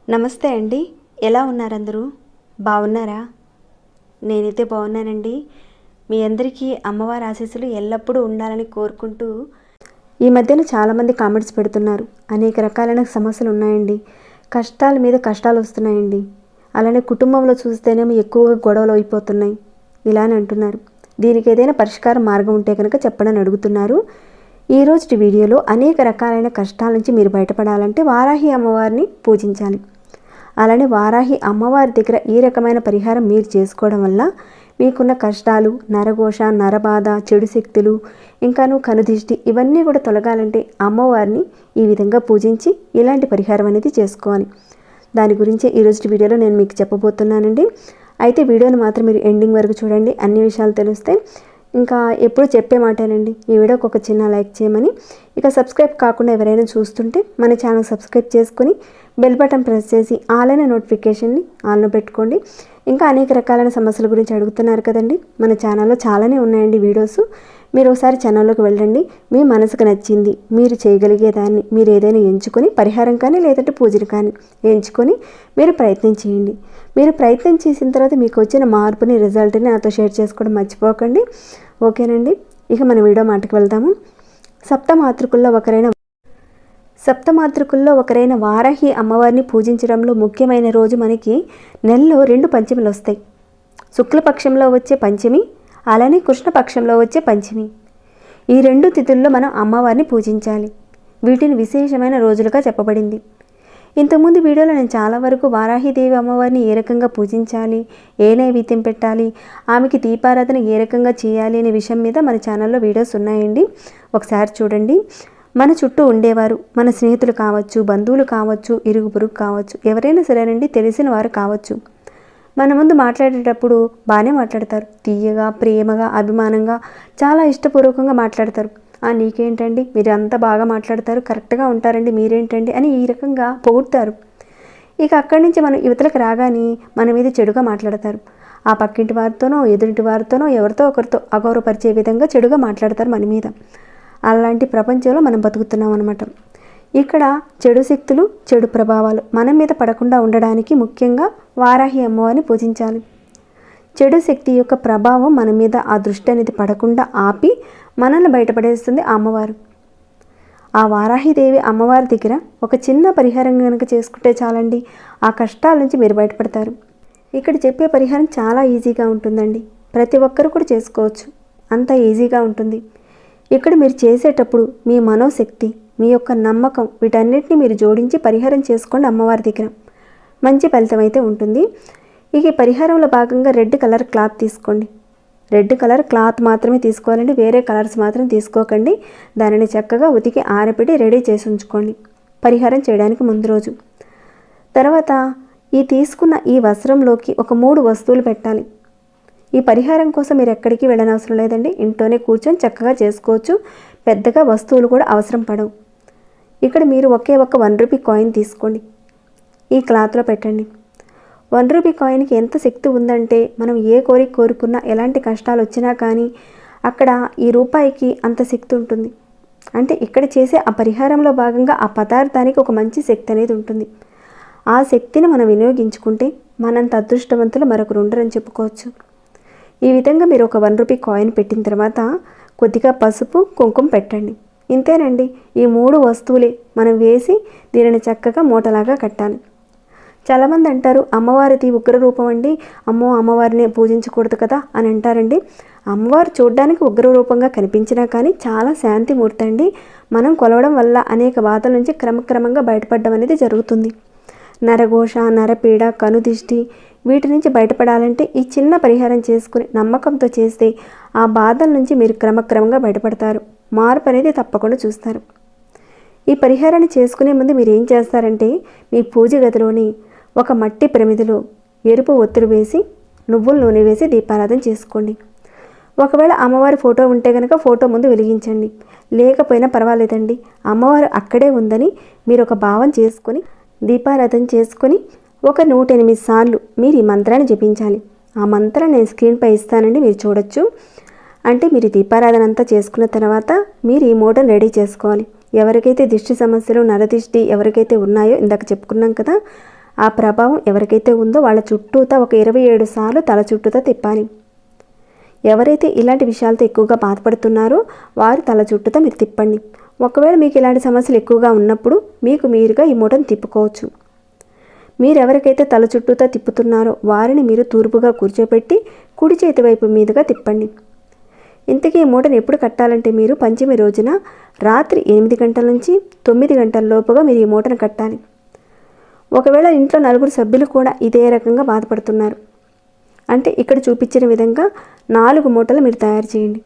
నమస్తే అండి, ఎలా ఉన్నారు అందరూ? బాగున్నారా? నేనైతే బాగున్నానండి. మీ అందరికీ అమ్మవారి ఆశీస్సులు ఎల్లప్పుడూ ఉండాలని కోరుకుంటూ, ఈ మధ్యన చాలామంది కామెంట్స్ పెడుతున్నారు. అనేక రకాలైన సమస్యలు ఉన్నాయండి, కష్టాల మీద కష్టాలు వస్తున్నాయండి. అలానే కుటుంబంలో చూస్తేనేమో ఎక్కువగా గొడవలు అయిపోతున్నాయి ఇలా అంటున్నారు. దీనికి ఏదైనా పరిష్కార మార్గం ఉంటే కనుక చెప్పడని అడుగుతున్నారు. ఈరోజు వీడియోలో అనేక రకాలైన కష్టాల నుంచి మీరు బయటపడాలంటే వారాహి అమ్మవారిని పూజించాలి. అలానే వారాహి అమ్మవారి దగ్గర ఈ రకమైన పరిహారం మీరు చేసుకోవడం వల్ల మీకున్న కష్టాలు, నరఘోష, నరబాధ, చెడు శక్తులు, ఇంకాను కనుదిష్టి ఇవన్నీ కూడా తొలగాలంటే అమ్మవారిని ఈ విధంగా పూజించి ఇలాంటి పరిహారం అనేది చేసుకోవాలి. దాని గురించి ఈరోజు వీడియోలో నేను మీకు చెప్పబోతున్నానండి. అయితే వీడియోని మాత్రం మీరు ఎండింగ్ వరకు చూడండి, అన్ని విషయాలు తెలుస్తాయి. ఇంకా ఎప్పుడు చెప్పే మాటేనండి, ఈ వీడియోకి ఒక చిన్న లైక్ చేయమని. ఇక సబ్స్క్రైబ్ కాకుండా ఎవరైనా చూస్తుంటే మన ఛానల్ సబ్స్క్రైబ్ చేసుకొని బెల్ బటన్ ప్రెస్ చేసి ఆల్ అనే నోటిఫికేషన్ని ఆన్లో పెట్టుకోండి. ఇంకా అనేక రకాలైన సమస్యల గురించి అడుగుతున్నారు కదండి, మన ఛానల్లో చాలానే ఉన్నాయండి వీడియోస్. మీరు ఒకసారి ఛానల్లోకి వెళ్ళండి. మీ మనసుకు నచ్చింది మీరు చేయగలిగేదాన్ని మీరు ఏదైనా ఎంచుకొని పరిహారం కానీ లేదంటే పూజలు కానీ ఎంచుకొని మీరు ప్రయత్నం చేయండి. మీరు ప్రయత్నం చేసిన తర్వాత మీకు వచ్చిన మార్పుని, రిజల్ట్ని నాతో షేర్ చేసుకోవడం మర్చిపోకండి. ఓకేనండి, ఇక మన వీడియో మాటకు వెళ్దాము. సప్తమాతృకుల్లో ఒకరైన వారాహి అమ్మవారిని పూజించడంలో ముఖ్యమైన రోజు మనకి నెలలో 2 పంచమిలు వస్తాయి. శుక్లపక్షంలో వచ్చే పంచమి, అలానే కృష్ణపక్షంలో వచ్చే పంచమి. ఈ 2 తిథుల్లో మనం అమ్మవారిని పూజించాలి. వీటిని విశేషమైన రోజులుగా చెప్పబడింది. ఇంతకుముందు వీడియోలో నేను చాలా వరకు వారాహిదేవి అమ్మవారిని ఏ రకంగా పూజించాలి, ఏ నైవేద్యం పెట్టాలి, ఆమెకి దీపారాధన ఏ రకంగా చేయాలి అనే విషయం మీద మన ఛానల్లో వీడియోస్ ఉన్నాయండి, ఒకసారి చూడండి. మన చుట్టూ ఉండేవారు, మన స్నేహితులు కావచ్చు, బంధువులు కావచ్చు, ఇరుగు పొరుగు కావచ్చు, ఎవరైనా సరేనండి, తెలిసిన వారు కావచ్చు. మన ముందు మాట్లాడేటప్పుడు బాగానే మాట్లాడతారు, తీయగా, ప్రేమగా, అభిమానంగా, చాలా ఇష్టపూర్వకంగా మాట్లాడతారు. నీకేంటండి, మీరు అంతా బాగా మాట్లాడతారు, కరెక్ట్గా ఉంటారండి, మీరేంటండి అని ఈ రకంగా పొగుడతారు. ఇక అక్కడి నుంచి మనం యువతలకు రాగానే మన మీద చెడుగా మాట్లాడతారు. ఆ పక్కింటి వారితోనో, ఎదురింటి వారితోనో, ఎవరితో ఒకరితో అగౌరవపరిచే విధంగా చెడుగా మాట్లాడతారు మన మీద. అలాంటి ప్రపంచంలో మనం బతుకుతున్నాం అన్నమాట. ఇక్కడ చెడు శక్తులు, చెడు ప్రభావాలు మన మీద పడకుండా ఉండడానికి ముఖ్యంగా వారాహి అమ్మవారిని పూజించాలి. చెడు శక్తి యొక్క ప్రభావం మన మీద, ఆ దృష్టి అనేది పడకుండా ఆపి మనల్ని బయటపడేస్తుంది ఆ అమ్మవారు. ఆ వారాహిదేవి అమ్మవారి దగ్గర ఒక చిన్న పరిహారం కనుక చేసుకుంటే చాలండి, ఆ కష్టాల నుంచి మీరు బయటపడతారు. ఇక్కడ చెప్పే పరిహారం చాలా ఈజీగా ఉంటుందండి, ప్రతి ఒక్కరు కూడా చేసుకోవచ్చు, అంత ఈజీగా ఉంటుంది. ఇక్కడ మీరు చేసేటప్పుడు మీ మనోశక్తి, మీ యొక్క నమ్మకం, వీటన్నిటిని మీరు జోడించి పరిహారం చేసుకోండి అమ్మవారి దగ్గర, మంచి ఫలితం అయితే ఉంటుంది. ఇక ఈ పరిహారంలో భాగంగా రెడ్ కలర్ క్లాత్ తీసుకోండి. రెడ్ కలర్ క్లాత్ మాత్రమే తీసుకోవాలండి, వేరే కలర్స్ మాత్రం తీసుకోకండి. దానిని చక్కగా ఉతికి ఆరబెట్టి రెడీ చేసి ఉంచుకోండి పరిహారం చేయడానికి ముందు రోజు. తర్వాత ఈ తీసుకున్న ఈ వస్త్రంలోకి ఒక 3 వస్తువులు పెట్టాలి. ఈ పరిహారం కోసం మీరు ఎక్కడికి వెళ్ళనవసరం లేదండి, ఇంట్లోనే కూర్చొని చక్కగా చేసుకోవచ్చు. పెద్దగా వస్తువులు కూడా అవసరం పడవు. ఇక్కడ మీరు ఒకే ఒక 1 రూపీ కాయిన్ తీసుకోండి, ఈ క్లాత్లో పెట్టండి. 1 రూపీ కాయిన్కి ఎంత శక్తి ఉందంటే మనం ఏ కోరిక కోరుకున్నా, ఎలాంటి కష్టాలు వచ్చినా కానీ అక్కడ ఈ రూపాయికి అంత శక్తి ఉంటుంది. అంటే ఇక్కడ చేసే ఆ పరిహారంలో భాగంగా ఆ పదార్థానికి ఒక మంచి శక్తి అనేది ఉంటుంది. ఆ శక్తిని మనం వినియోగించుకుంటే మనంత అదృష్టవంతులు మరొకరు ఉండరని చెప్పుకోవచ్చు. ఈ విధంగా మీరు ఒక 1 రూపీ కాయిన్ పెట్టిన తర్వాత కొద్దిగా పసుపు, కుంకుమ పెట్టండి. ఇంతేనండి, ఈ 3 వస్తువులే మనం వేసి దీనిని చక్కగా మూటలాగా కట్టాలి. చాలామంది అంటారు, అమ్మవారిది ఉగ్ర రూపం అండి, అమ్మో అమ్మవారిని పూజించకూడదు కదా అని అంటారండి. అమ్మవారు చూడడానికి ఉగ్ర రూపంగా కనిపించినా కానీ చాలా శాంతిమూర్తి అండి. మనం కొలవడం వల్ల అనేక బాధల నుంచి క్రమక్రమంగా బయటపడడం అనేది జరుగుతుంది. నరఘోష, నరపీడ, కనుదిష్టి వీటి నుంచి బయటపడాలంటే ఈ చిన్న పరిహారం చేసుకుని నమ్మకంతో చేస్తే ఆ బాధల నుంచి మీరు క్రమక్రమంగా బయటపడతారు, మార్పు అనేది తప్పకుండా చూస్తారు. ఈ పరిహారాన్ని చేసుకునే ముందు మీరు ఏం చేస్తారంటే, మీ పూజ గదిలోని ఒక మట్టి ప్రమిదిలో ఎరుపు ఒత్తులు వేసి నువ్వుల నూనె వేసి దీపారాధన చేసుకోండి. ఒకవేళ అమ్మవారి ఫోటో ఉంటే కనుక ఫోటో ముందు వెలిగించండి, లేకపోయినా పర్వాలేదండి, అమ్మవారు అక్కడే ఉందని మీరు ఒక భావం చేసుకొని దీపారాధన చేసుకొని ఒక 108 సార్లు మీరు ఈ మంత్రాన్ని జపించాలి. ఆ మంత్రం నేను స్క్రీన్పై ఇస్తానండి, మీరు చూడొచ్చు. అంటే మీరు దీపారాధన అంతా చేసుకున్న తర్వాత మీరు ఈ మూటను రెడీ చేసుకోవాలి. ఎవరికైతే దిష్టి సమస్యలు, నరదిష్టి ఎవరికైతే ఉన్నాయో ఇందాక చెప్పుకున్నాం కదా, ఆ ప్రభావం ఎవరికైతే ఉందో వాళ్ళ చుట్టూతా ఒక 27 సార్లు తల చుట్టూతా తిప్పాలి. ఎవరైతే ఇలాంటి విషయాలతో ఎక్కువగా బాధపడుతున్నారో వారు తల చుట్టూతా మీరు తిప్పండి. ఒకవేళ మీకు ఇలాంటి సమస్యలు ఎక్కువగా ఉన్నప్పుడు మీకు మీరుగా ఈ మూటను తిప్పుకోవచ్చు. మీరెవరికైతే తల చుట్టూతా తిప్పుతున్నారో వారిని మీరు తూర్పుగా కూర్చోబెట్టి కుడి చేతి వైపు మీదుగా తిప్పండి. ఇంతకీ ఈ మూటను ఎప్పుడు కట్టాలంటే మీరు పంచమి రోజున రాత్రి 8 గంటల నుంచి 9 గంటల లోపుగా మీరు ఈ మూటను కట్టాలి. ఒకవేళ ఇంట్లో 4 సభ్యులు కూడా ఇదే రకంగా బాధపడుతున్నారు అంటే ఇక్కడ చూపించిన విధంగా 4 మూటలు మీరు తయారు చేయండి.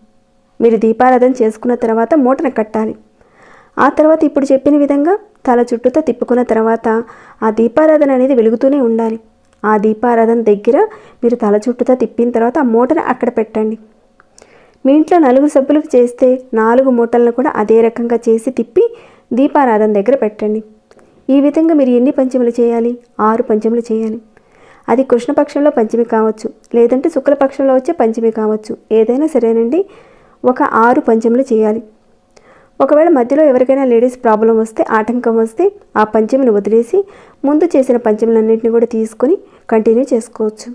మీరు దీపారాధన చేసుకున్న తర్వాత మూటను కట్టాలి. ఆ తర్వాత ఇప్పుడు చెప్పిన విధంగా తల చుట్టూతో తిప్పుకున్న తర్వాత ఆ దీపారాధన అనేది వెలుగుతూనే ఉండాలి. ఆ దీపారాధన దగ్గర మీరు తల చుట్టూతో తిప్పిన తర్వాత ఆ మూటను అక్కడ పెట్టండి. మీ ఇంట్లో 4 సభ్యులకు చేస్తే 4 మూటలను కూడా అదే రకంగా చేసి తిప్పి దీపారాధన దగ్గర పెట్టండి. ఈ విధంగా మీరు ఎన్ని పంచములు చేయాలి? 6 పంచములు చేయాలి. అది కృష్ణపక్షంలో పంచమి కావచ్చు, లేదంటే శుక్లపక్షంలో వచ్చే పంచమి కావచ్చు, ఏదైనా సరేనండి. ఒక 6 పంచములు చేయాలి. ఒకవేళ మధ్యలో ఎవరికైనా లేడీస్ ప్రాబ్లం వస్తే, ఆటంకం వస్తే ఆ పంచమిని వదిలేసి ముందు చేసిన పంచములన్నింటినీ కూడా తీసుకొని కంటిన్యూ చేసుకోవచ్చు.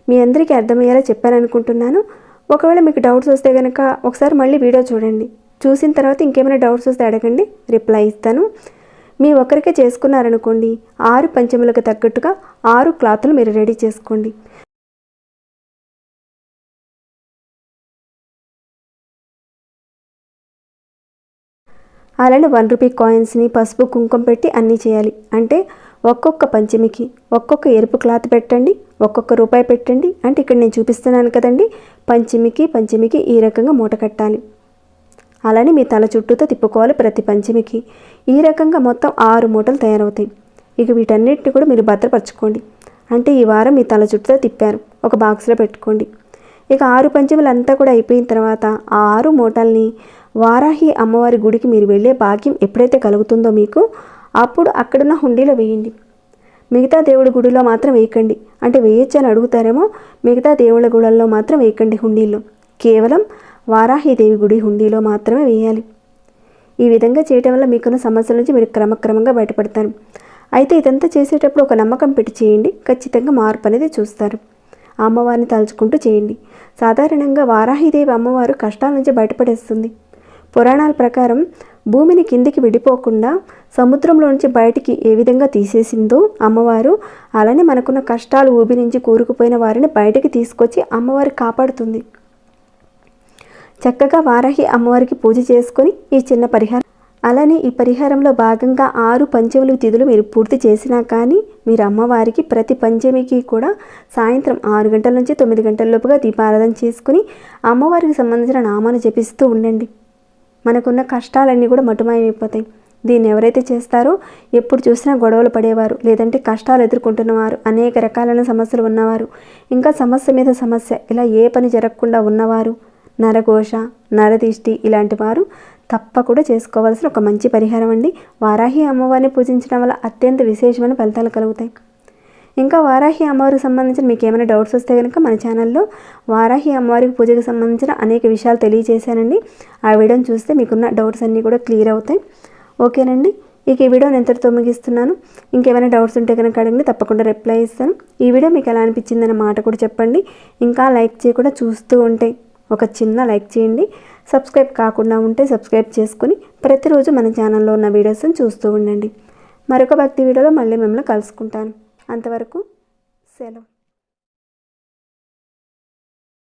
మీ అందరికీ అర్థమయ్యేలా చెప్పాననుకుంటున్నాను. ఒకవేళ మీకు డౌట్స్ వస్తే కనుక ఒకసారి మళ్ళీ వీడియో చూడండి. చూసిన తర్వాత ఇంకేమైనా డౌట్స్ వస్తే అడగండి, రిప్లై ఇస్తాను. మీ ఒక్కరికే చేసుకున్నారనుకోండి 6 పంచములకు తగ్గట్టుగా 6 క్లాతులు మీరు రెడీ చేసుకోండి. అలానే 1 రూపీ కాయిన్స్ని పసుపు కుంకుమ పెట్టి అన్నీ చేయాలి. అంటే ఒక్కొక్క పంచమికి ఒక్కొక్క ఎరుపు క్లాత్ పెట్టండి, ఒక్కొక్క రూపాయి పెట్టండి. అంటే ఇక్కడ నేను చూపిస్తున్నాను కదండి, పంచమికి ఈ రకంగా మూట కట్టాలి. అలానే మీ తల చుట్టూతో తిప్పుకోవాలి ప్రతి పంచమికి. ఈ రకంగా మొత్తం 6 మూటలు తయారవుతాయి. ఇక వీటన్నిటిని కూడా మీరు భద్రపరచుకోండి. అంటే ఈ వారం మీ తల చుట్టూతో తిప్పారు, ఒక బాక్స్లో పెట్టుకోండి. ఇక 6 పంచములు అంతా కూడా అయిపోయిన తర్వాత ఆ 6 మూటల్ని వారాహి అమ్మవారి గుడికి మీరు వెళ్ళే భాగ్యం ఎప్పుడైతే కలుగుతుందో మీకు, అప్పుడు అక్కడున్న హుండీలో వేయండి. మిగతా దేవుడి గుడిలో మాత్రం వేయకండి. అంటే వేయొచ్చు అని అడుగుతారేమో, మిగతా దేవుళ్ళ గుళ్ళల్లో మాత్రం వేయకండి హుండీలో. కేవలం వారాహిదేవి గుడి హుండీలో మాత్రమే వేయాలి. ఈ విధంగా చేయటం వల్ల మీకున్న సమస్యల నుంచి మీరు క్రమక్రమంగా బయటపడతారు. అయితే ఇదంతా చేసేటప్పుడు ఒక నమ్మకం పెట్టి చేయండి, ఖచ్చితంగా మార్పు అనేది చూస్తారు. ఆ అమ్మవారిని తలుచుకుంటూ చేయండి. సాధారణంగా వారాహిదేవి అమ్మవారు కష్టాల నుంచి బయటపడేస్తుంది. పురాణాల ప్రకారం భూమిని కిందికి విడిపోకుండా సముద్రంలో నుంచి బయటికి ఏ విధంగా తీసేసిందో అమ్మవారు, అలానే మనకున్న కష్టాలు ఊబి నుంచి కూరుకుపోయిన వారిని బయటికి తీసుకొచ్చి అమ్మవారి కాపాడుతుంది. చక్కగా వారాహి అమ్మవారికి పూజ చేసుకొని ఈ చిన్న పరిహారం, అలానే ఈ పరిహారంలో భాగంగా 6 పంచములు తిథులు మీరు పూర్తి చేసినా కానీ మీరు అమ్మవారికి ప్రతి పంచమికి కూడా సాయంత్రం 6 గంటల నుంచి 9 గంటల లోపుగా దీపారాధన చేసుకుని అమ్మవారికి సంబంధించిన నామాన్ని జపిస్తూ ఉండండి. మనకున్న కష్టాలన్నీ కూడా మటుమాయమైపోతాయి. దీన్ని ఎవరైతే చేస్తారో ఎప్పుడు చూసినా గొడవలు పడేవారు, లేదంటే కష్టాలు ఎదుర్కొంటున్నవారు, అనేక రకాలైన సమస్యలు ఉన్నవారు, ఇంకా సమస్య మీద సమస్య ఇలా ఏ పని జరగకుండా ఉన్నవారు, నరఘోష, నరదిష్టి ఇలాంటి వారు తప్పకుండా చేసుకోవాల్సిన ఒక మంచి పరిహారం అండి. వారాహి అమ్మవారిని పూజించడం వల్ల అత్యంత విశేషమైన ఫలితాలు కలుగుతాయి. ఇంకా వారాహి అమ్మవారికి సంబంధించిన మీకు ఏమైనా డౌట్స్ వస్తే కనుక మన ఛానల్లో వారాహి అమ్మవారికి పూజకు సంబంధించిన అనేక విషయాలు తెలియజేశానండి. ఆ వీడియోని చూస్తే మీకున్న డౌట్స్ అన్నీ కూడా క్లియర్ అవుతాయి. ఓకేనండి, ఇక ఈ వీడియోని ఎంతటితో ముగిస్తున్నాను. ఇంకేమైనా డౌట్స్ ఉంటే కనుక అడగండి, తప్పకుండా రిప్లై ఇస్తాను. ఈ వీడియో మీకు ఎలా అనిపించిందన్న మాట కూడా చెప్పండి. ఇంకా లైక్ చేయకుండా చూస్తూ ఉంటే ఒక చిన్న లైక్ చేయండి. సబ్స్క్రైబ్ కాకుండా ఉంటే సబ్స్క్రైబ్ చేసుకుని ప్రతిరోజు మన ఛానల్లో ఉన్న వీడియోస్ని చూస్తూ ఉండండి. మరొక భక్తి వీడియోలో మళ్ళీ మిమ్మల్ని కలుసుకుంటాను. అంతవరకు సెలవు.